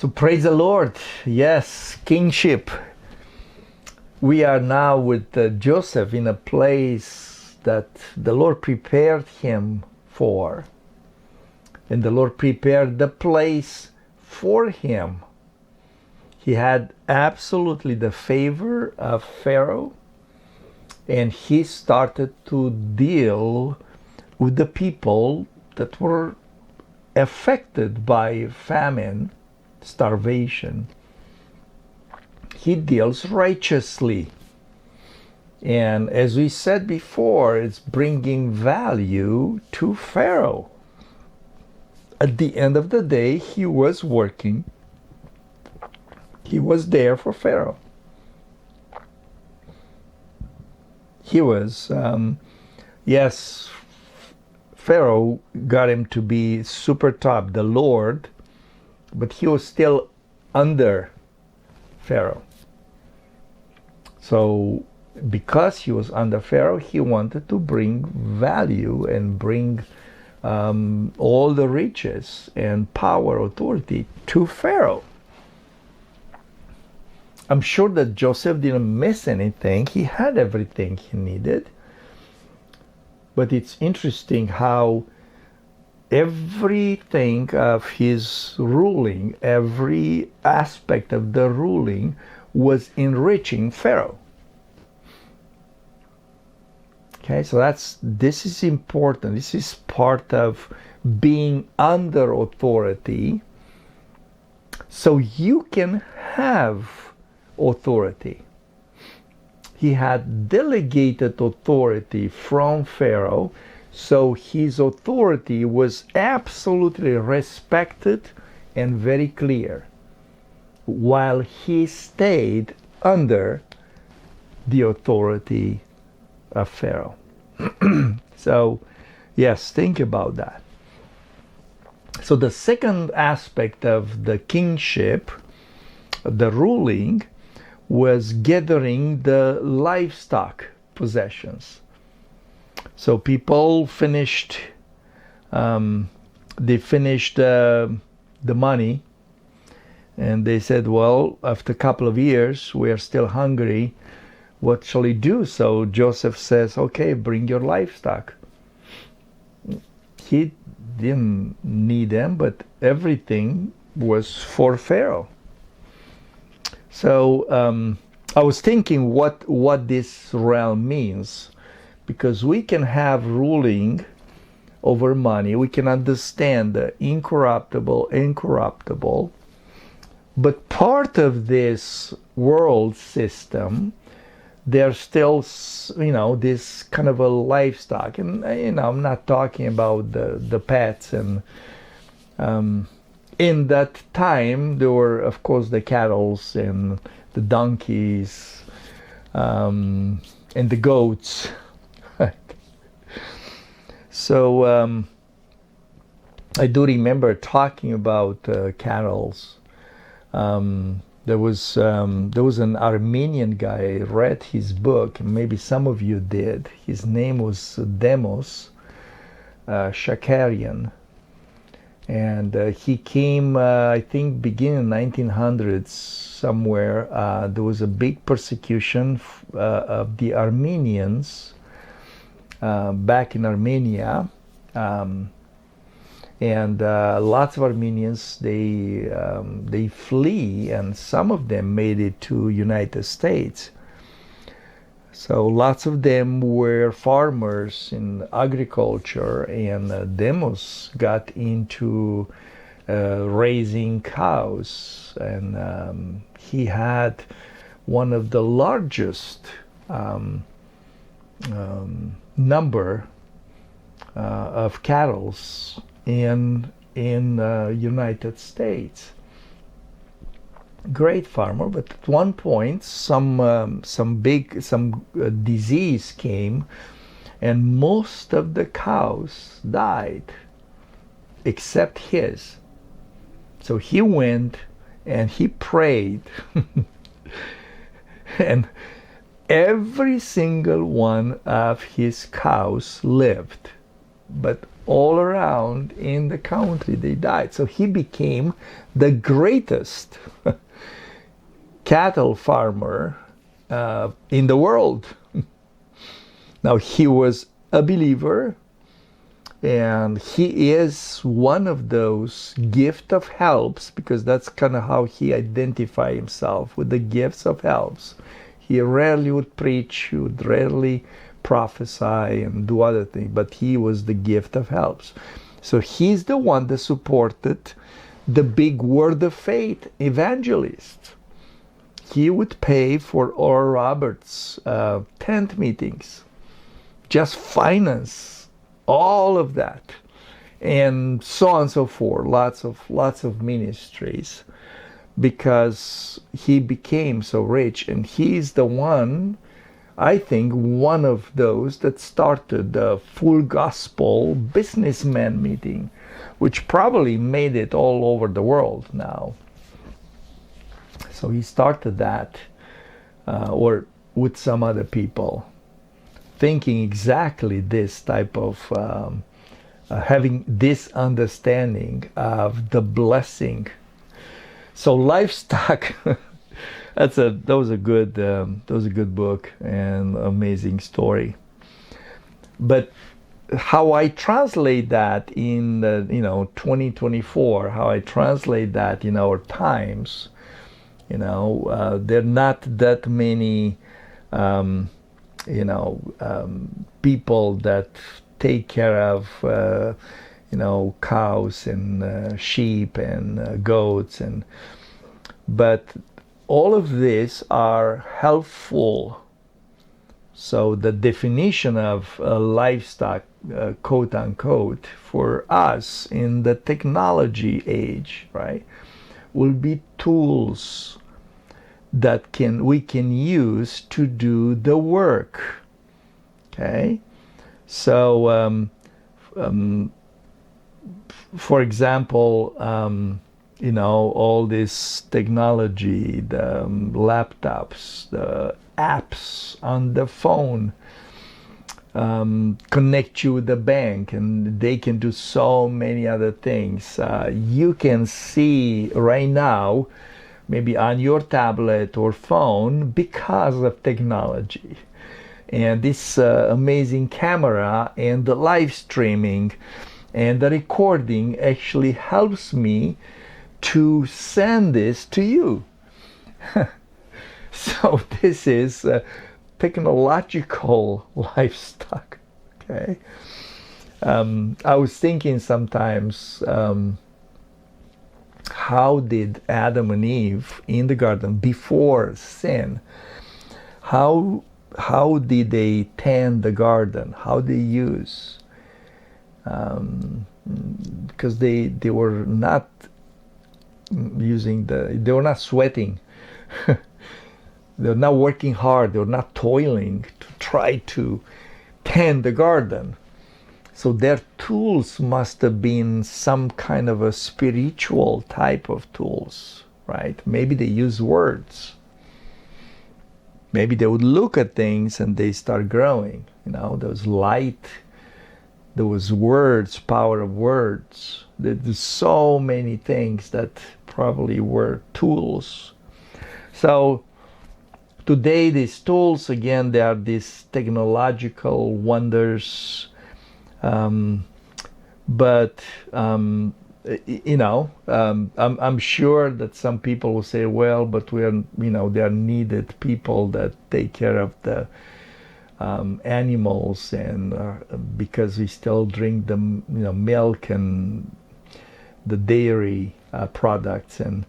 So praise the Lord. Yes, kingship. We are now with Joseph in a place that the Lord prepared him for. And the Lord prepared the place for him. He had absolutely the favor of Pharaoh, and he started to deal with the people that were affected by famine, starvation. He deals righteously. And as we said before, it's bringing value to Pharaoh. At the end of the day, he was working. He was there for Pharaoh. He was, yes, Pharaoh got him to be super top, the Lord, but he was still under Pharaoh. So because he was under Pharaoh, he wanted to bring value and bring all the riches and power, authority to Pharaoh. I'm sure that Joseph didn't miss anything. He had everything he needed. But it's interesting how everything of his ruling, every aspect of the ruling was enriching Pharaoh. Okay, so this is important. This is part of being under authority, so you can have authority. He had delegated authority from Pharaoh, so his authority was absolutely respected and very clear, while he stayed under the authority of Pharaoh. So, yes, think about that. So the second aspect of the kingship, the ruling, was gathering the livestock possessions. So people finished, they finished the money, and they said, well, after a couple of years, we are still hungry. What shall we do? So Joseph says, okay, bring your livestock. He didn't need them, but everything was for Pharaoh. So I was thinking what this realm means, because we can have ruling over money. We can understand the incorruptible, but part of this world system, there's still, this kind of a livestock. And, I'm not talking about the pets. And in that time, there were, of course, the cattle and the donkeys and the goats. So I do remember talking about cattle. There was an Armenian guy. I read his book. Maybe some of you did. His name was Demos Shakarian, and he came, I think, beginning 1900s somewhere. There was a big persecution of the Armenians back in Armenia. And lots of Armenians, they flee, and some of them made it to United States. So lots of them were farmers in agriculture, and Demos got into raising cows, and he had one of the largest number of cattle in United States. Great farmer, but at one point some disease came, and most of the cows died except his. So he went and he prayed and every single one of his cows lived, but all around in the country. They died. So he became the greatest cattle farmer in the world. Now, he was a believer, and he is one of those gift of helps, because that's kind of how he identified himself, with the gifts of helps. He rarely would preach, he would rarely prophesy and do other things, but he was the gift of helps. So he's the one that supported the big Word of Faith evangelists. He would pay for Oral Roberts' tent meetings, just finance all of that, and so on and so forth. Lots of ministries, because he became so rich, and he's the one, I think, one of those that started the Full Gospel Businessman meeting, which probably made it all over the world now. So he started that, or with some other people, thinking exactly this type of, having this understanding of the blessing. So livestock, that was a good book and amazing story. But how I translate that in 2024, how I translate that in our times, there are not that many people that take care of cows and sheep and goats, but all of these are helpful. So the definition of livestock, quote unquote, for us in the technology age, right, will be tools that we can use to do the work. Okay, so for example, all this technology, the laptops, the apps on the phone, connect you with the bank, and they can do so many other things. You can see right now, maybe on your tablet or phone, because of technology. And this amazing camera and the live streaming and the recording actually helps me to send this to you. So this is technological livestock. Okay. I was thinking sometimes, how did Adam and Eve in the garden before sin, how did they tend the garden? How they use? Because they were not they were not sweating. They were not working hard. They were not toiling to try to tend the garden. So their tools must have been some kind of a spiritual type of tools, right? Maybe they use words. Maybe they would look at things and they start growing. There was light, there was words, power of words. There's so many things that probably were tools. So today these tools, again, they are these technological wonders. But I'm sure that some people will say, well, but there are needed people that take care of the animals, and because we still drink the milk and the dairy products, and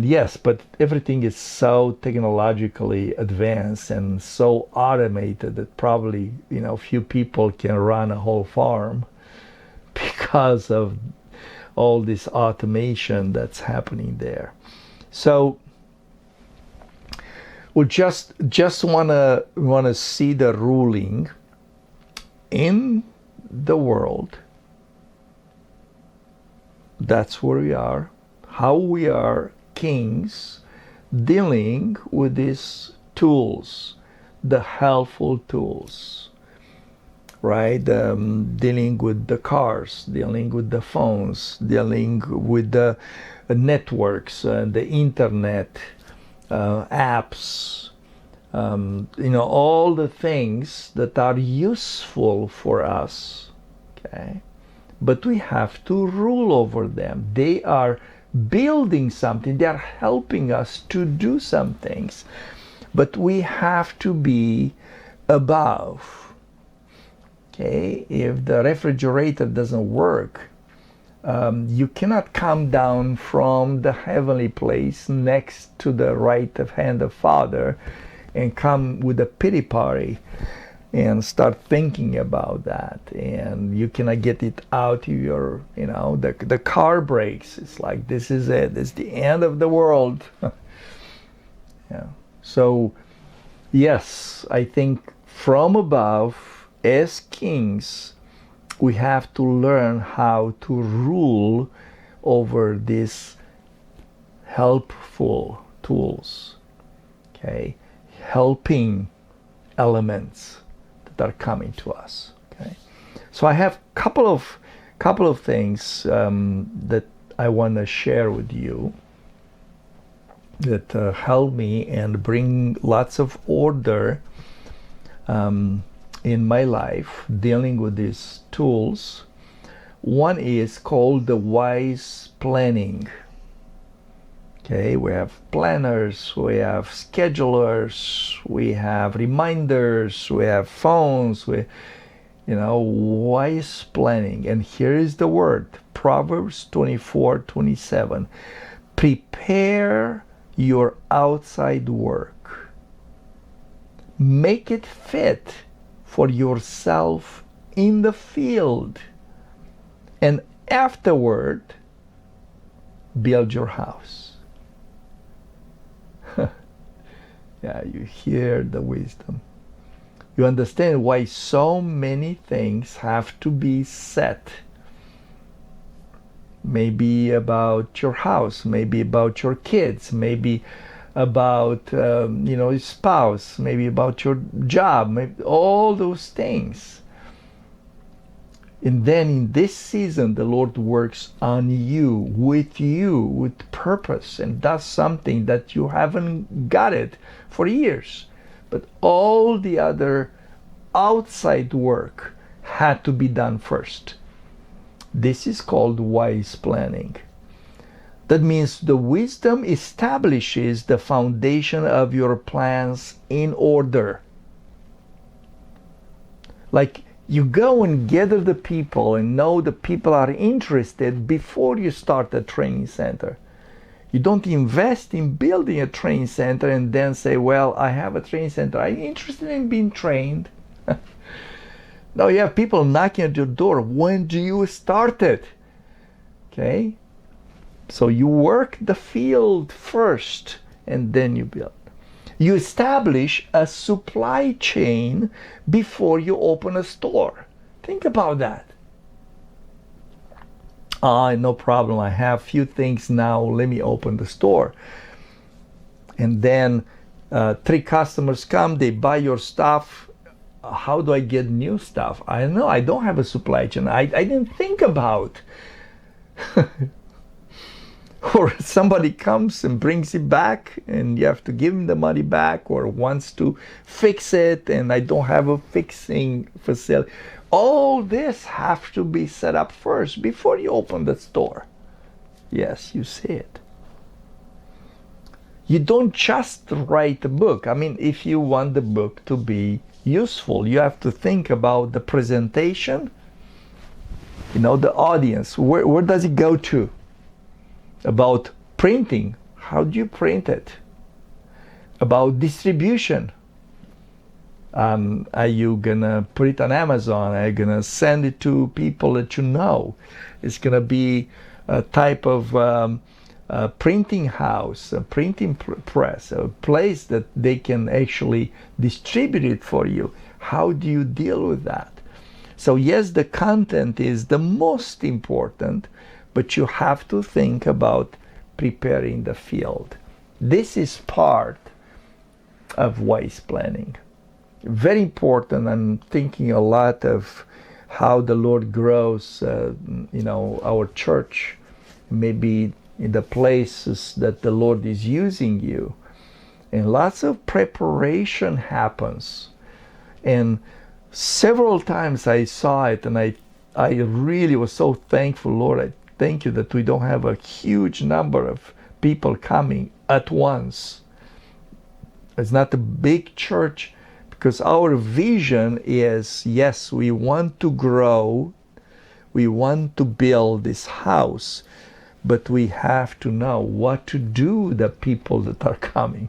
yes, but everything is so technologically advanced and so automated that probably few people can run a whole farm because of all this automation that's happening there. So we just wanna see the ruling in the world. That's where we are. How we are kings dealing with these tools, the helpful tools. right? Dealing with the cars, dealing with the phones, dealing with the networks, the internet, apps, all the things that are useful for us, okay? But we have to rule over them. They are building something, they are helping us to do some things, but we have to be above. Okay, if the refrigerator doesn't work, you cannot come down from the heavenly place next to the right of hand of Father and come with a pity party and start thinking about that, and you cannot get it out of your, the car breaks. It's like, this is it, this is the end of the world. Yeah. So yes, I think from above, as kings, we have to learn how to rule over these helpful tools, okay, helping elements that are coming to us. Okay, so I have couple of things that I want to share with you that help me and bring lots of order in my life dealing with these tools. One is called the wise planning. Okay, we have planners, we have schedulers, we have reminders, we have phones, wise planning. And here is the word, Proverbs 24:27. Prepare your outside work. Make it fit for yourself in the field, and afterward build your house. Yeah, you hear the wisdom. You understand why so many things have to be set. Maybe about your house, maybe about your kids, maybe about your spouse, maybe about your job, maybe all those things. And then in this season, the Lord works on you, with purpose, and does something that you haven't got it for years. But all the other outside work had to be done first. This is called wise planning. That means the wisdom establishes the foundation of your plans in order. Like, you go and gather the people and know the people are interested before you start a training center. You don't invest in building a training center and then say, well, I have a training center, I'm interested in being trained. No, you have people knocking at your door. When do you start it? Okay? So you work the field first and then you build. You establish a supply chain before you open a store. Think about that. No problem. I have few things now. Let me open the store. And then 3 customers come, they buy your stuff. How do I get new stuff? I don't know. I don't have a supply chain. I didn't think about. Or somebody comes and brings it back and you have to give him the money back, or wants to fix it and I don't have a fixing facility. All this have to be set up first before you open the store. Yes, you see it. You don't just write a book. I mean, if you want the book to be useful, you have to think about the presentation, the audience. Where does it go to? About printing, how do you print it? About distribution, are you gonna put it on Amazon? Are you gonna send it to people that you know? It's gonna be a type of printing house, a printing press, a place that they can actually distribute it for you. How do you deal with that? So yes, the content is the most important, but you have to think about preparing the field. This is part of wise planning. Very important. I'm thinking a lot of how the Lord grows, our church, maybe in the places that the Lord is using you. And lots of preparation happens. And several times I saw it, and I really was so thankful, Lord. I thank you that we don't have a huge number of people coming at once. It's not a big church, because our vision is, yes, we want to grow, we want to build this house, but we have to know what to do with the people that are coming.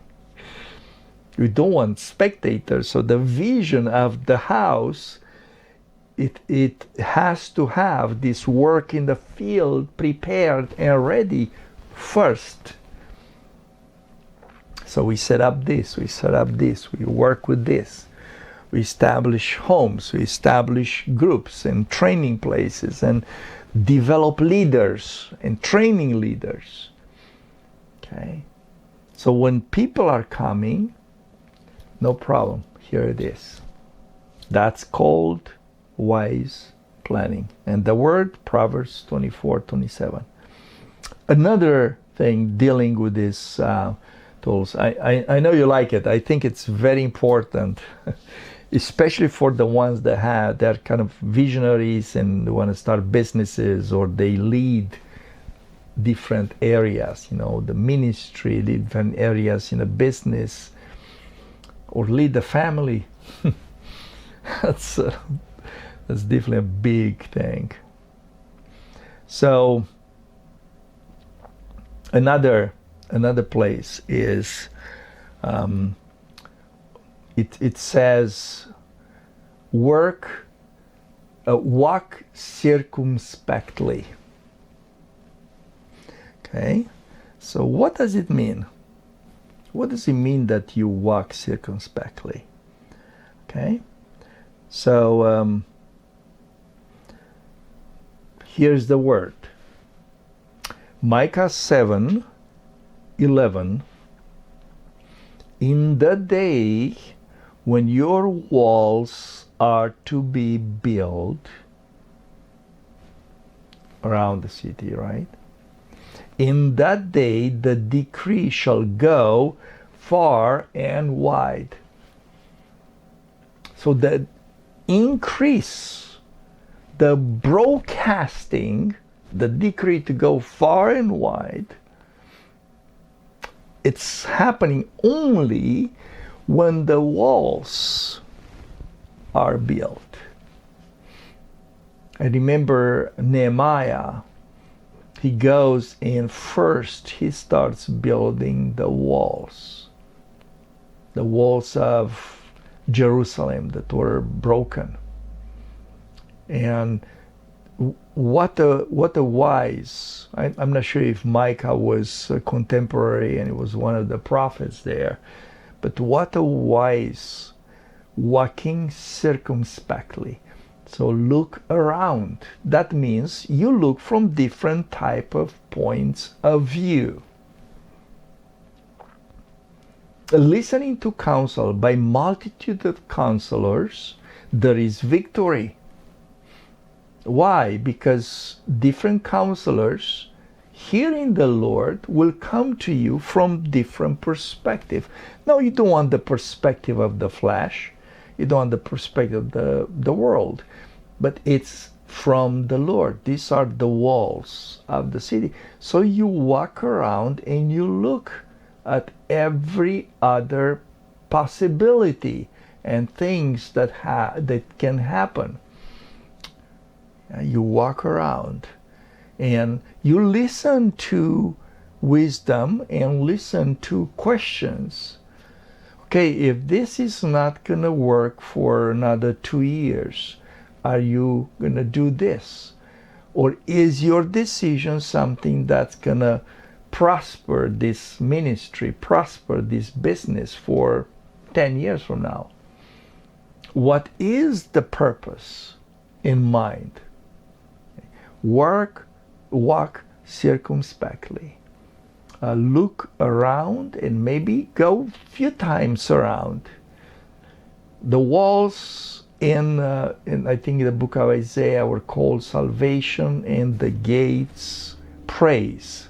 We don't want spectators. So the vision of the house, it has to have this work in the field prepared and ready first. So we set up this, we work with this. We establish homes, we establish groups and training places and develop leaders and training leaders. Okay? So when people are coming, no problem, here it is. That's called wise planning. And the word, Proverbs 24:27. Another thing dealing with this tools. I know you like it. I think it's very important, especially for the ones they're kind of visionaries and want to start businesses, or they lead different areas, the ministry, different areas in a business, or lead the family. That's definitely a big thing. So another place is it says walk circumspectly. Okay, so what does it mean? What does it mean that you walk circumspectly? Okay, so here's the word. Micah 7:11. In the day when your walls are to be built around the city, right? In that day the decree shall go far and wide. So the increase, the broadcasting, the decree to go far and wide, it's happening only when the walls are built. I remember Nehemiah. He goes and first he starts building the walls of Jerusalem that were broken. And what a wise, I'm not sure if Micah was a contemporary and he was one of the prophets there, but what a wise walking circumspectly. So look around. That means you look from different type of points of view. Listening to counsel by multitude of counselors, there is victory. Why? Because different counselors hearing the Lord will come to you from different perspective. No, you don't want the perspective of the flesh. You don't want the perspective of the world. But it's from the Lord. These are the walls of the city. So you walk around and you look at every other possibility and things that can happen. You walk around and you listen to wisdom and listen to questions. Okay, if this is not going to work for another 2 years, are you going to do this? Or is your decision something that's going to prosper this ministry, prosper this business for 10 years from now? What is the purpose in mind? Walk circumspectly. Look around and maybe go a few times around. The walls in I think the book of Isaiah were called salvation, and the gates praise.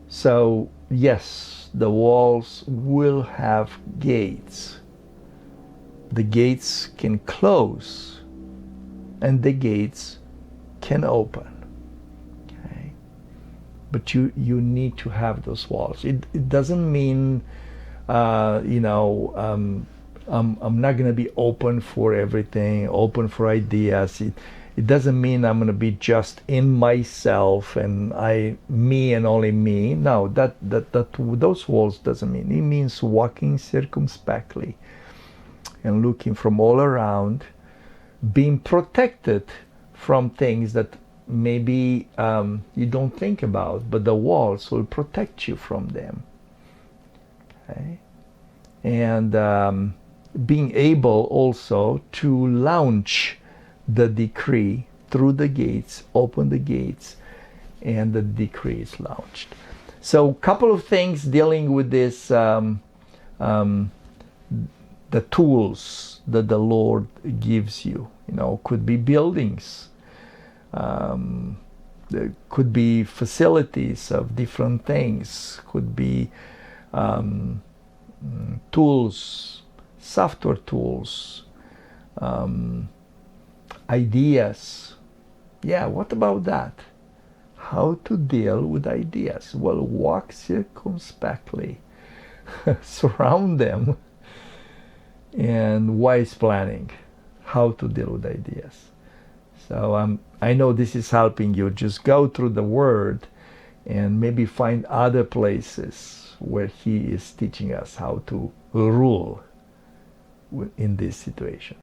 So yes, the walls will have gates. The gates can close and the gates can open. Okay? But you need to have those walls. It doesn't mean I'm not going to be open for everything, open for ideas. It doesn't mean I'm going to be just in myself and me and only me. No, that those walls doesn't mean. It means walking circumspectly and looking from all around, being protected from things that maybe you don't think about, but the walls will protect you from them. Okay? And being able also to launch the decree through the gates, open the gates, and the decree is launched. So, a couple of things dealing with this, the tools that the Lord gives you. Could be buildings, there could be facilities of different things, could be tools, software tools, ideas. Yeah, what about that? How to deal with ideas? Well, walk circumspectly, surround them, and wise planning, how to deal with ideas. So I know this is helping you. Just go through the Word and maybe find other places where He is teaching us how to rule in this situation.